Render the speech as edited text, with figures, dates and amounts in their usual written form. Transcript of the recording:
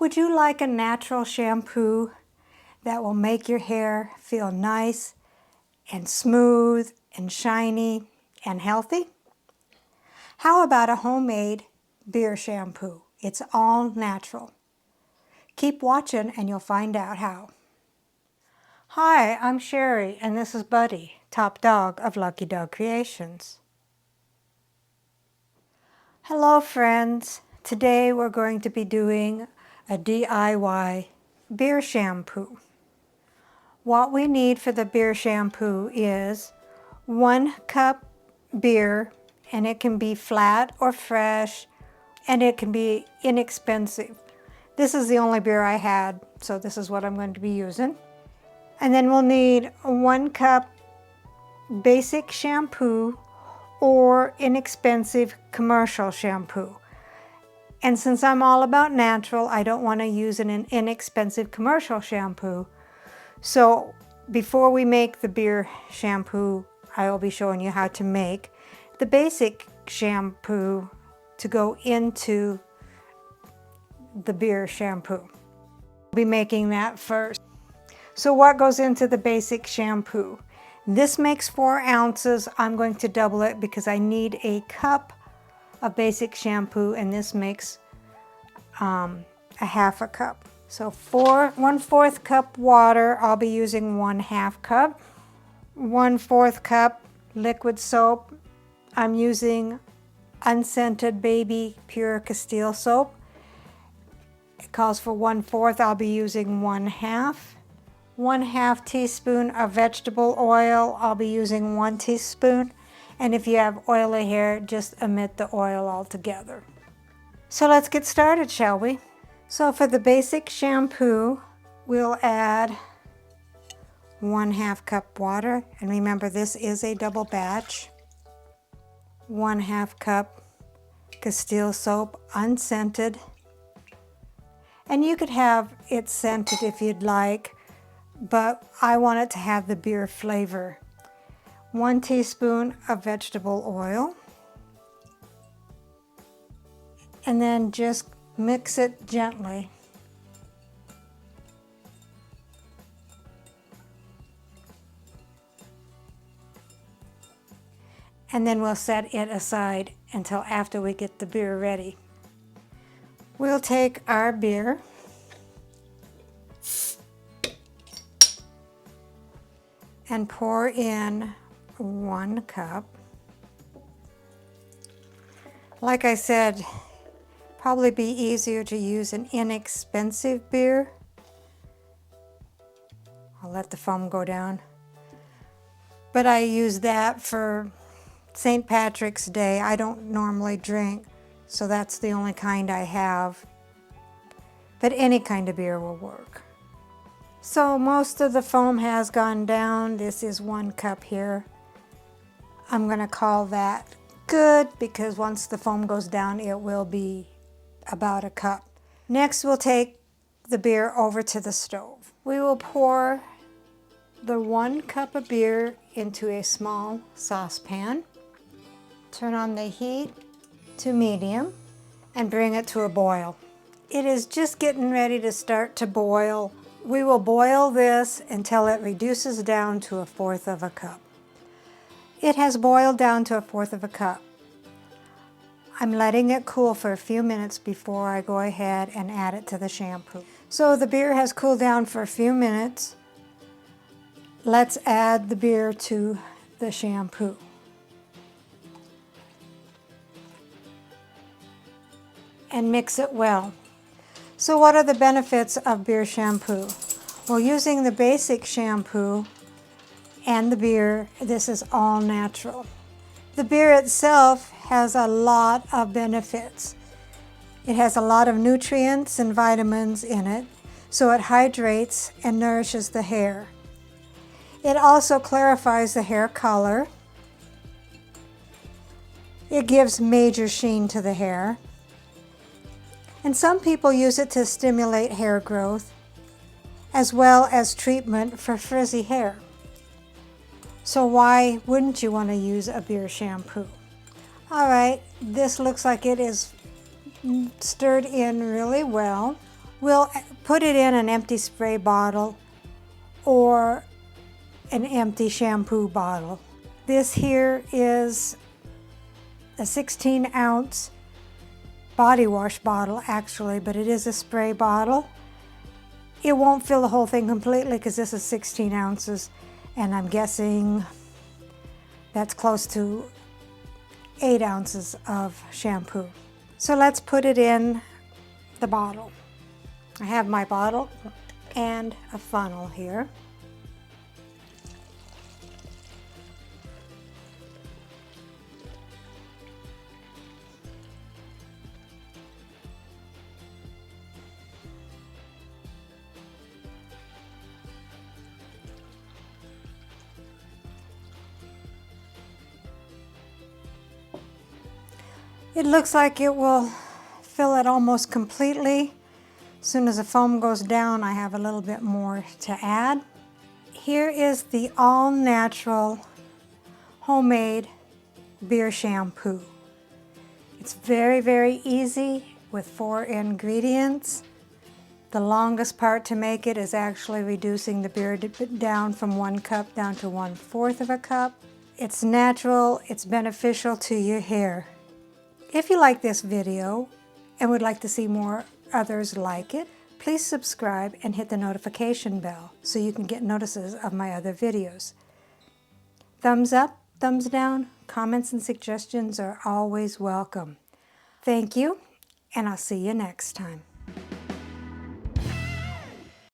Would you like a natural shampoo that will make your hair feel nice and smooth and shiny and healthy? How about a homemade beer shampoo? It's all natural. Keep watching and you'll find out how. Hi, I'm Sherry and this is Buddy, top dog of Lucky Dog Creations. Hello friends. Today we're going to be doing a DIY beer shampoo. What we need for the beer shampoo is 1 cup beer, and it can be flat or fresh, and it can be inexpensive. This is the only beer I had, so this is what I'm going to be using. And then we'll need 1 cup basic shampoo or inexpensive commercial shampoo. And since I'm all about natural, I don't want to use an inexpensive commercial shampoo. So before we make the beer shampoo, I will be showing you how to make the basic shampoo to go into the beer shampoo. I'll be making that first. So what goes into the basic shampoo? This makes 4 ounces. I'm going to double it because I need a cup of basic shampoo, and this makes a half a cup. So 1/4 cup water, I'll be using 1/2 cup. 1/4 cup liquid soap. I'm using unscented baby pure Castile soap. It calls for 1/4, I'll be using 1/2. 1/2 teaspoon of vegetable oil, I'll be using 1 teaspoon. And if you have oily hair, just omit the oil altogether. So let's get started, shall we? So for the basic shampoo, we'll add 1/2 cup water. And remember, this is a double batch. 1/2 cup Castile soap, unscented. And you could have it scented if you'd like, but I want it to have the beer flavor. 1 teaspoon of vegetable oil. And then just mix it gently. And then we'll set it aside until after we get the beer ready. We'll take our beer and pour in 1 cup. Like I said, probably be easier to use an inexpensive beer. I'll let the foam go down. But I use that for St. Patrick's Day. I don't normally drink, so that's the only kind I have. But any kind of beer will work. So most of the foam has gone down. This is 1 cup here. I'm going to call that good because once the foam goes down, it will be about a cup. Next, we'll take the beer over to the stove. We will pour the 1 cup of beer into a small saucepan. Turn on the heat to medium and bring it to a boil. It is just getting ready to start to boil. We will boil this until it reduces down to 1/4 of a cup. It has boiled down to 1/4 of a cup. I'm letting it cool for a few minutes before I go ahead and add it to the shampoo. So the beer has cooled down for a few minutes. Let's add the beer to the shampoo. And mix it well. So what are the benefits of beer shampoo? Well, using the basic shampoo and the beer, this is all natural. The beer itself has a lot of benefits. It has a lot of nutrients and vitamins in it, so it hydrates and nourishes the hair. It also clarifies the hair color. It gives major sheen to the hair. And some people use it to stimulate hair growth, as well as treatment for frizzy hair. So why wouldn't you want to use a beer shampoo? All right, this looks like it is stirred in really well. We'll put it in an empty spray bottle or an empty shampoo bottle. This here is a 16-ounce body wash bottle actually, but it is a spray bottle. It won't fill the whole thing completely because this is 16 ounces, and I'm guessing that's close to 8 ounces of shampoo. So let's put it in the bottle. I have my bottle and a funnel here. It looks like it will fill it almost completely. As soon as the foam goes down, I have a little bit more to add. Here is the all-natural homemade beer shampoo. It's very, very easy with 4 ingredients. The longest part to make it is actually reducing the beer down from 1 cup down to 1/4 of a cup. It's natural, it's beneficial to your hair. If you like this video and would like to see more others like it, please subscribe and hit the notification bell so you can get notices of my other videos. Thumbs up, thumbs down, comments and suggestions are always welcome. Thank you, and I'll see you next time.